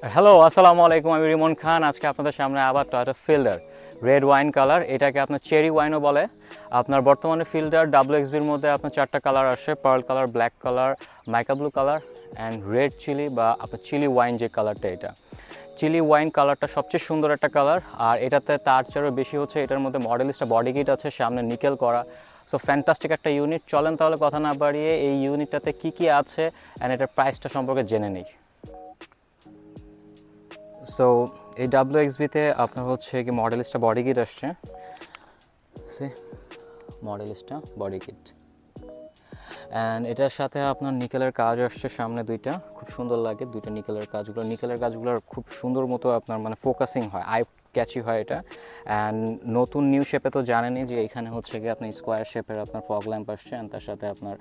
Hello, আসসালামু আলাইকুম। আমি রিমন খান। আজকে আপনাদের সামনে আবার Toyota fielder red wine colour, এটাকে আপনার চেরি ওয়াইনও বলে। আপনার বর্তমানে ফিল্ডার WXBর মধ্যে আপনার 4টা কালার আসে: pearl colour, black colour, mica blue colour and red chilli বা আপনার চিলি ওয়াইন যে কালারটা, এটা চিলি ওয়াইন কালারটা সবচেয়ে সুন্দর একটা কালার। আর এটাতে তার চেয়েও বেশি হচ্ছে এটার মধ্যে মডেলিস্টা বডি কিট আছে, সামনে নিকেল করা। সো ফ্যান্টাস্টিক একটা ইউনিট। চলেন তাহলে কথা না বাড়িয়ে এই ইউনিটটাতে কী কী আছে অ্যান্ড এটার প্রাইসটা সম্পর্কে জেনে নিই। সো এই WXBতে আপনার হচ্ছে কি মডেলিস্টা বডি কিট আসছে, মডেলিস্টা বডি কিট, অ্যান্ড এটার সাথে আপনার নিকেলের কাজ আসছে সামনে দুইটা, খুব সুন্দর লাগে দুইটা নিকেলের কাজগুলোর খুব সুন্দর মতো আপনার মানে ফোকাসিং হয়, আই ক্যাচি হয় এটা। অ্যান্ড নতুন নিউ শেপে তো জানেনই যে এখানে হচ্ছে গিয়ে আপনার স্কোয়ার শেপের আপনার ফগ ল্যাম্প আসছে, অ্যান্ড তার সাথে আপনার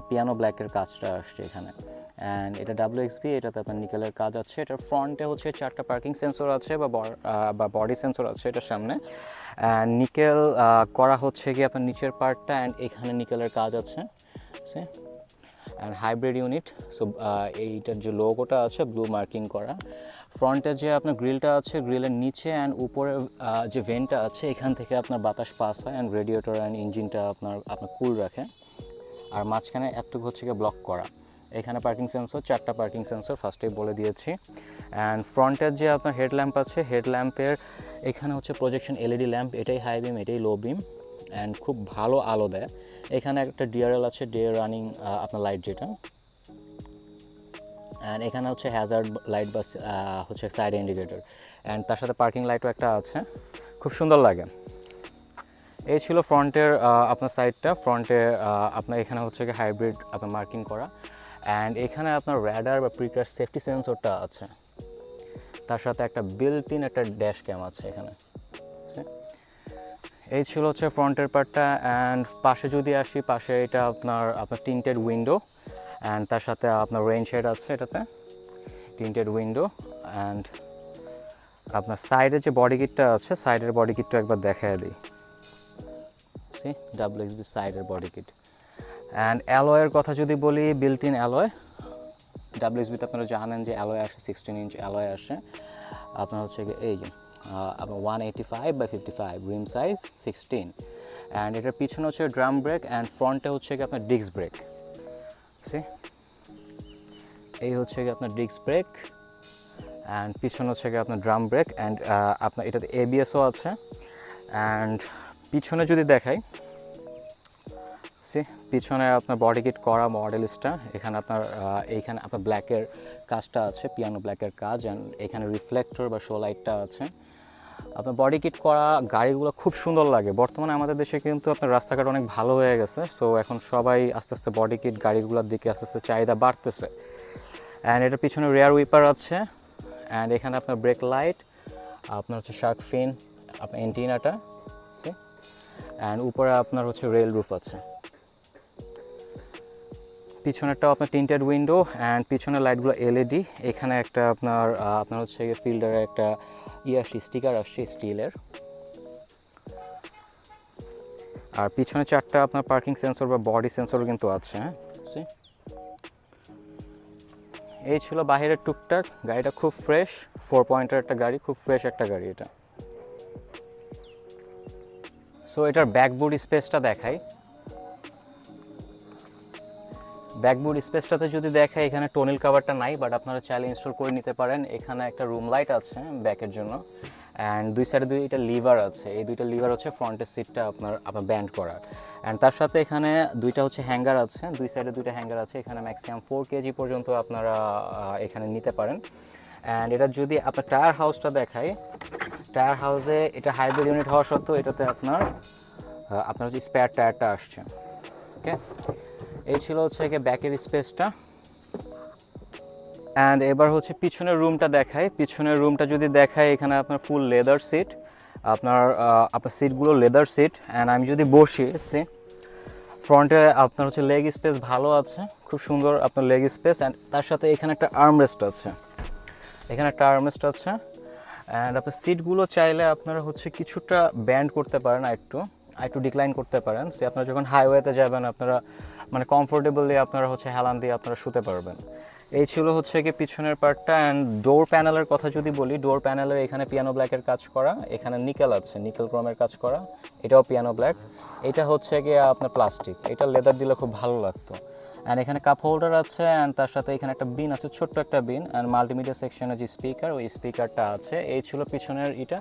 পিয়ানো ব্ল্যাকের কাজটা আসছে এখানে। অ্যান্ড এটা WXB, এটাতে আপনার নিকেলের কাজ আছে। এটার ফ্রন্টে হচ্ছে 4টা পার্কিং সেন্সর আছে বা বডি সেন্সর আছে এটার সামনে। অ্যান্ড নিকেল করা হচ্ছে কি আপনার নিচের পার্টটা, অ্যান্ড এখানে নিকেলের কাজ আছে। And hybrid unit. সো এইটার যে লোগোটা আছে ব্লু মার্কিং করা। ফ্রন্টে যে আপনার গ্রিলটা আছে, গ্রিলের নিচে অ্যান্ড উপরে যে ভেন্টটা আছে, এখান থেকে আপনার বাতাস পাস হয় অ্যান্ড রেডিয়েটর অ্যান্ড ইঞ্জিনটা আপনার কুল রাখে। আর মাঝখানে একটুকু হচ্ছে গিয়ে ব্লক করা। এখানে পার্কিং সেন্সর, 4টা পার্কিং সেন্সর ফার্স্টেই বলে দিয়েছি। অ্যান্ড ফ্রন্টের যে আপনার হেডল্যাম্প আছে, হেডল্যাম্পের এখানে হচ্ছে প্রজেকশন LED ল্যাম্প, এটাই হাই বিম, এটাই লো বিম, অ্যান্ড খুব ভালো আলো দেয়। এখানে একটা DRL আছে, ডে রানিং আপনার লাইট যেটা। অ্যান্ড এখানে হচ্ছে হ্যাজার্ড লাইট বা হচ্ছে সাইড ইন্ডিকেটর, অ্যান্ড তার সাথে পার্কিং লাইটও একটা আছে, খুব সুন্দর লাগে। এই ছিল ফ্রন্টের আপনার সাইডটা। ফ্রন্টে আপনার এখানে হচ্ছে কি হাইব্রিড আপনার মার্কিং করা, অ্যান্ড এখানে আপনার র্যাডার বা প্রিক্রাশ সেফটি সেন্সরটা আছে, তার সাথে একটা বিল্ট ইন একটা ড্যাশ ক্যাম আছে এখানে। এই ছিল হচ্ছে ফ্রন্টের পার্টটা। অ্যান্ড পাশে যদি আসি, পাশে এটা আপনার টিন্টেড উইন্ডো, অ্যান্ড তার সাথে আপনার রেইন শেড আছে এটাতে, টিন্টেড উইন্ডো। অ্যান্ড আপনার সাইডে যে বডি কিটটা আছে, সাইডের বডি কিটটা একবার দেখায় দিই। WXB সাইডের বডি কিট। অ্যান্ড অ্যালয়ের কথা যদি বলি, বিল্ট ইন অ্যালয়। WXBতে আপনারা জানেন যে অ্যালয় আসে, 16 ইঞ্চ অ্যালয় আসে আপনার হচ্ছে এই যে আপনার 185/55 রিম সাইজ 16। অ্যান্ড এটার পিছনে হচ্ছে ড্রাম ব্রেক, অ্যান্ড ফ্রন্টে হচ্ছে কি আপনার ডিস্ক ব্রেক। এই হচ্ছে কি আপনার ডিস্ক ব্রেক, অ্যান্ড পিছনে হচ্ছে কি আপনার ড্রাম ব্রেক, অ্যান্ড আপনার এটাতে ABSও আছে। অ্যান্ড পিছনে যদি দেখাই, পিছনে আপনার বডি কিট করা মডেলিস্টা। এখানে আপনার ব্ল্যাকের কাজটা আছে, পিয়ানো ব্ল্যাকের কাজ, অ্যান্ড এখানে রিফ্লেক্টর বা শো লাইটটা আছে। আপনার বডি কিট করা গাড়িগুলো খুব সুন্দর লাগে। বর্তমানে আমাদের দেশে কিন্তু আপনার রাস্তাঘাট অনেক ভালো হয়ে গেছে, সো এখন সবাই আস্তে আস্তে বডি কিট গাড়িগুলোর দিকে আস্তে আস্তে চাহিদা বাড়তেছে। অ্যান্ড এটার পিছনে রেয়ার উইপার আছে, অ্যান্ড এখানে আপনার ব্রেক লাইট, আপনার হচ্ছে শার্ক ফিন, আপনার এন্টিনাটা, অ্যান্ড উপরে আপনার হচ্ছে রেল রুফ আছে। পিছনেরটাও আপনার টিন্টেড উইন্ডো, অ্যান্ড পিছনের লাইটগুলো LED। এখানে একটা আপনার হচ্ছে ফিল্ডারের একটা স্টিকার আসছে স্টিলের। আর পিছনে 4টা আপনার পার্কিং সেন্সর বা বডি সেন্সর কিন্তু আছে। এই ছিল বাহিরের টুকটাক। গাড়িটা খুব ফ্রেশ, 4 পয়েন্টের একটা গাড়ি, খুব ফ্রেশ একটা গাড়ি এটা। সো এটার ব্যাকবোর্ড স্পেসটা দেখাই। ব্যাকবোর্ড স্পেসটাতে যদি দেখাই, এখানে টোনিল কাভারটা নাই, বাট আপনারা চাইলে ইনস্টল করে নিতে পারেন। এখানে একটা রুম লাইট আছে ব্যাকের জন্য, অ্যান্ড দুই সাইডে দুইটা লিভার আছে। এই দুইটা লিভার হচ্ছে ফ্রন্টের সিটটা আপনার ব্যান্ড করার। অ্যান্ড তার সাথে এখানে দুইটা হচ্ছে হ্যাঙ্গার আছে, দুই সাইডে দুইটা হ্যাঙ্গার আছে। এখানে ম্যাক্সিমাম 4 kg পর্যন্ত আপনারা এখানে নিতে পারেন। অ্যান্ড এটা যদি আপনার টায়ার হাউসটা দেখাই, টায়ার হাউসে এটা হাইব্রিড ইউনিট হওয়া সত্ত্বেও এটাতে আপনার হচ্ছে স্পেয়ার টায়ারটা আসছে। ওকে, এই ছিল হচ্ছে ব্যাকের স্পেসটা। অ্যান্ড এবার হচ্ছে পিছনের রুমটা দেখাই। পিছনের রুমটা যদি দেখাই, এখানে আপনার ফুল লেদার সিট, আপনার সিটগুলো লেদার সিট। অ্যান্ড আমি যদি বসি, ফ্রন্টে আপনার হচ্ছে লেগ স্পেস ভালো আছে, খুব সুন্দর আপনার লেগ স্পেস। অ্যান্ড তার সাথে এখানে একটা আর্মরেস্ট আছে, অ্যান্ড আপনার সিটগুলো চাইলে আপনারা হচ্ছে কিছুটা ব্যান্ড করতে পারেন, একটু ডিক্লাইন করতে পারেন। সে আপনারা যখন হাইওয়েতে যাবেন, আপনারা মানে কমফোর্টেবলি আপনারা হচ্ছে হেলান দিয়ে আপনারা শুতে পারবেন। এই ছিল হচ্ছে কি পিছনের পার্টটা। অ্যান্ড ডোর প্যানেলের কথা যদি বলি, ডোর প্যানেলের এখানে পিয়ানো ব্ল্যাকের কাজ করা, এখানে নিকেল আছে, নিকেল ক্রোমের কাজ করা, এটাও পিয়ানো ব্ল্যাক। এটা হচ্ছে গিয়ে আপনার প্লাস্টিক, এটা লেদার দিলে খুব ভালো লাগতো। অ্যান্ড এখানে কাপ হোল্ডার আছে, অ্যান্ড তার সাথে এখানে একটা বিন আছে, ছোট্ট একটা বিন, অ্যান্ড মাল্টিমিডিয়া সেকশনের যে স্পিকার, ওই স্পিকারটা আছে। এই ছিল পিছনের এটা।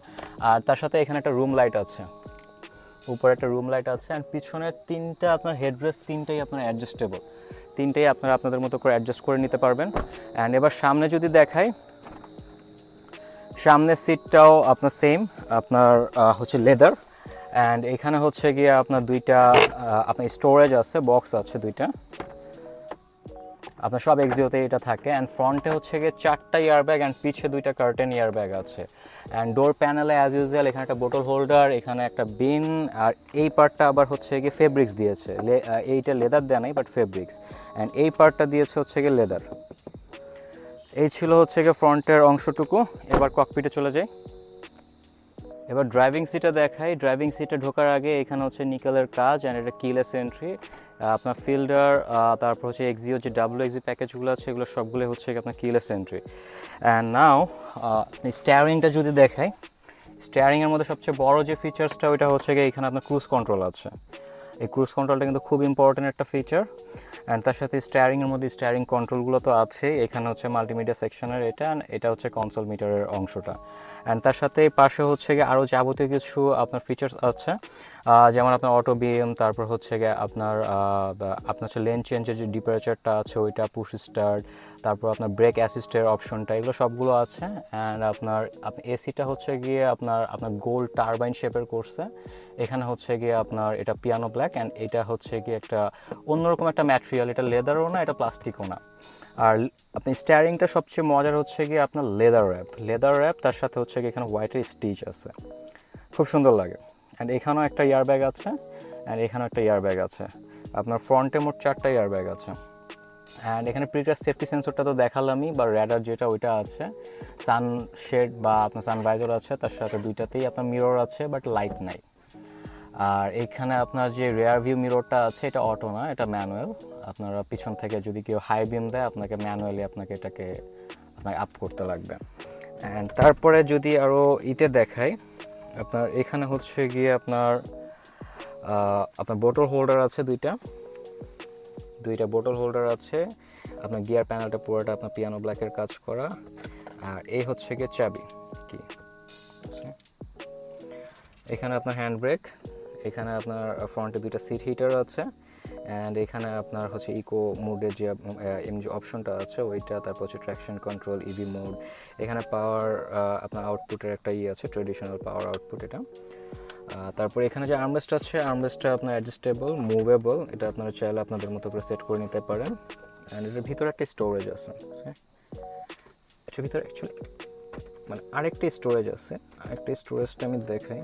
আর তার সাথে এখানে একটা রুম লাইট আছে, উপরে একটা রুম লাইট আছে। অ্যান্ড পিছনের তিনটা আপনার হেডরেস্ট, তিনটাই আপনার অ্যাডজাস্টেবল, তিনটেই আপনারা আপনাদের মতো করে অ্যাডজাস্ট করে নিতে পারবেন। অ্যান্ড এবার সামনে যদি দেখাই, সামনের সিটটাও আপনার সেম, আপনার হচ্ছে লেদার। অ্যান্ড এখানে হচ্ছে গিয়ে আপনার দুইটা আপনার স্টোরেজ আছে, বক্স আছে দুইটা, আপনার সব এক্সিওতে এটা থাকে। অ্যান্ড ফ্রন্টে হচ্ছে গিয়ে 4টা ইয়ারব্যাগ, অ্যান্ড পিছে 2টা কার্টেন ইয়ারব্যাগ আছে। অ্যান্ড ডোর প্যানেলে অ্যাজ ইউজুয়াল এখানে একটা বোতল হোল্ডার, এখানে একটা বিন। আর এই পার্টটা আবার হচ্ছে গিয়ে ফেব্রিক্স দিয়েছে, এইটা লেদার দেয় নাই বাট ফেব্রিক্স। অ্যান্ড এই পার্টটা দিয়েছে হচ্ছে গিয়ে লেদার। এই ছিল হচ্ছে গিয়ে ফ্রন্টের অংশটুকু। এবার ককপিটে চলে যাই। এবার ড্রাইভিং সিটে দেখাই। ড্রাইভিং সিটে ঢোকার আগে এখানে হচ্ছে নিকেলের কাজ, অ্যান্ড এটা কিলেস এন্ট্রি। আপনার ফিল্ডার, তারপর হচ্ছে এক্সিও যে WXG প্যাকেজগুলো আছে, এগুলো সবগুলো হচ্ছে আপনার কিলেস এন্ট্রি। অ্যান্ড নাও স্টিয়ারিংটা যদি দেখাই, স্টিয়ারিংয়ের মধ্যে সবচেয়ে বড় যে ফিচার্সটা, ওইটা হচ্ছে গিয়ে এখানে আপনার ক্রুজ কন্ট্রোল আছে। এই ক্রুজ কন্ট্রোলটা কিন্তু খুব ইম্পর্টেন্ট একটা ফিচার। অ্যান্ড তার সাথে স্টিয়ারিংয়ের মধ্যে স্টিয়ারিং কন্ট্রোলগুলো তো আছে। এখানে হচ্ছে মাল্টিমিডিয়া সেকশনের এটা, এটা হচ্ছে কনসোল মিটারের অংশটা। অ্যান্ড তার সাথে পাশে হচ্ছে গিয়ে আরও যাবতীয় কিছু আপনার ফিচার্স আছে, যেমন আপনার অটো বিম, তারপর হচ্ছে গিয়ে আপনার হচ্ছে লেন চেঞ্জের যে ডিপারেচারটা আছে ওইটা, পুশ স্টার্ট, তারপর আপনার ব্রেক অ্যাসিস্টের অপশনটা, এগুলো সবগুলো আছে। অ্যান্ড আপনার এসিটা হচ্ছে গিয়ে আপনার গোল টারবাইন শেপের করছে। এখানে হচ্ছে গিয়ে আপনার এটা পিয়ানো ব্ল্যাক, অ্যান্ড এটা হচ্ছে গিয়ে একটা অন্যরকম একটা ম্যাটেরিয়াল, এটা লেদারও না, এটা প্লাস্টিকও না। আর আপনি স্টিয়ারিংটা সবচেয়ে মজার হচ্ছে গিয়ে আপনার লেদার র্যাপ, তার সাথে হচ্ছে গিয়ে এখানে হোয়াইটের স্টিচ আছে, খুব সুন্দর লাগে। অ্যান্ড এখানেও একটা ইয়ারব্যাগ আছে, অ্যান্ড এখানেও একটা ইয়ারব্যাগ আছে। আপনার ফ্রন্টে মোট 4টা ইয়ারব্যাগ আছে। অ্যান্ড এখানে প্রিটার সেফটি সেন্সরটা তো দেখালামই, বা র্যাডার যেটা ওইটা আছে। সানশেড বা আপনার সানভাইজার আছে, তার সাথে দুইটাতেই আপনার মিরর আছে, বাট লাইট নাই। আর এখানে আপনার যে রেয়ার ভিউ মিররটা আছে, এটা অটো না, এটা ম্যানুয়াল। আপনারা পিছন থেকে যদি কেউ হাই বিম দেয়, আপনাকে ম্যানুয়ালি আপনাকে এটাকে আপ করতে লাগবে। অ্যান্ড তারপরে যদি আরও দেখাই, আপনার এখানে হচ্ছে গিয়ে আপনার বোতল হোল্ডার আছে, দুইটা বোতল হোল্ডার আছে। আপনার গিয়ার প্যানেলটা পুরোটা আপনার পিয়ানো ব্ল্যাকের কাজ করা। আর এই হচ্ছে গিয়ে চাবি কি, এখানে আপনার হ্যান্ড ব্রেক, এখানে আপনার ফ্রন্টে 2টা সিট হিটার আছে। অ্যান্ড এখানে আপনার হচ্ছে ইকো মোডের যে অপশনটা আছে ওইটা, তারপর হচ্ছে ট্র্যাকশন কন্ট্রোল, ইভি মোড। এখানে পাওয়ার আপনার আউটপুটের একটা আছে, ট্রেডিশনাল পাওয়ার আউটপুট এটা। তারপর এখানে যে আর্মরেস্ট আছে, আর্মরেস্টটা আপনার অ্যাডজাস্টেবল, মুভেবল, এটা আপনারা চাইলে আপনাদের মতো করে সেট করে নিতে পারেন। অ্যান্ড এটার ভিতরে একটা স্টোরেজ আছে, এটার ভিতরে অ্যাকচুয়ালি মানে আরেকটা স্টোরেজ আছে, আরেকটা স্টোরেজটা আমি দেখাই।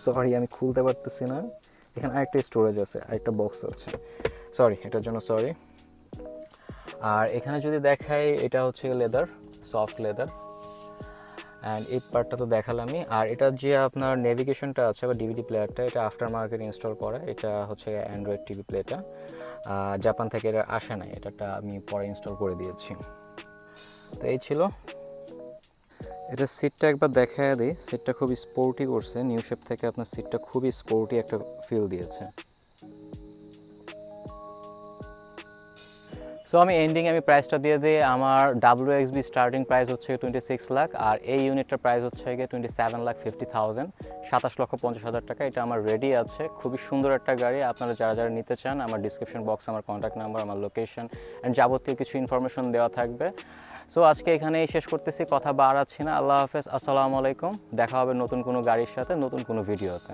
সরি, আমি খুলতে পারতেছি না। এখানে আরেকটা স্টোরেজ আছে, আরেকটা বক্স আছে, সরি, এটার জন্য সরি। আর এখানে যদি দেখাই, এটা হচ্ছে লেদার, সফট লেদার। অ্যান্ড এই পার্টটা তো দেখালামই। আর এটা যে আপনার নেভিগেশনটা আছে বা ডিভিডি প্লেয়ারটা, এটা আফটার মার্কেট ইনস্টল করা। এটা হচ্ছে অ্যান্ড্রয়েড টিভি প্লেটা, জাপান থেকে এটা আসে নাই, এটা আমি পরে ইনস্টল করে দিয়েছি। তো এই ছিল। এটা সিটটা একবার দেখায় দিই, সিটটা খুব স্পোর্টি করছে, নিউ শেপ থেকে আপনার সিটটা খুবই স্পোর্টি একটা ফিল দিয়েছে। সো আমি প্রাইসটা দিয়ে দিই। আমার WXB স্টার্টিং প্রাইস হচ্ছে 26 লাখ, আর এই ইউনিটটার প্রাইস হচ্ছে গিয়ে 27,50,000, 27,50,000 টাকা। এটা আমার রেডি আছে, খুবই সুন্দর একটা গাড়ি। আপনারা যারা নিতে চান, আমার ডিসক্রিপশন বক্সে আমার কন্ট্যাক্ট নাম্বার, আমার লোকেশন অ্যান্ড যাবতীয় কিছু ইনফরমেশন দেওয়া থাকবে। সো আজকে এখানেই শেষ করতেছি, কথা বাড়াচ্ছি না। আল্লাহ হাফেজ, আসসালামু আলাইকুম। দেখা হবে নতুন কোনো গাড়ির সাথে, নতুন কোনো ভিডিওতে।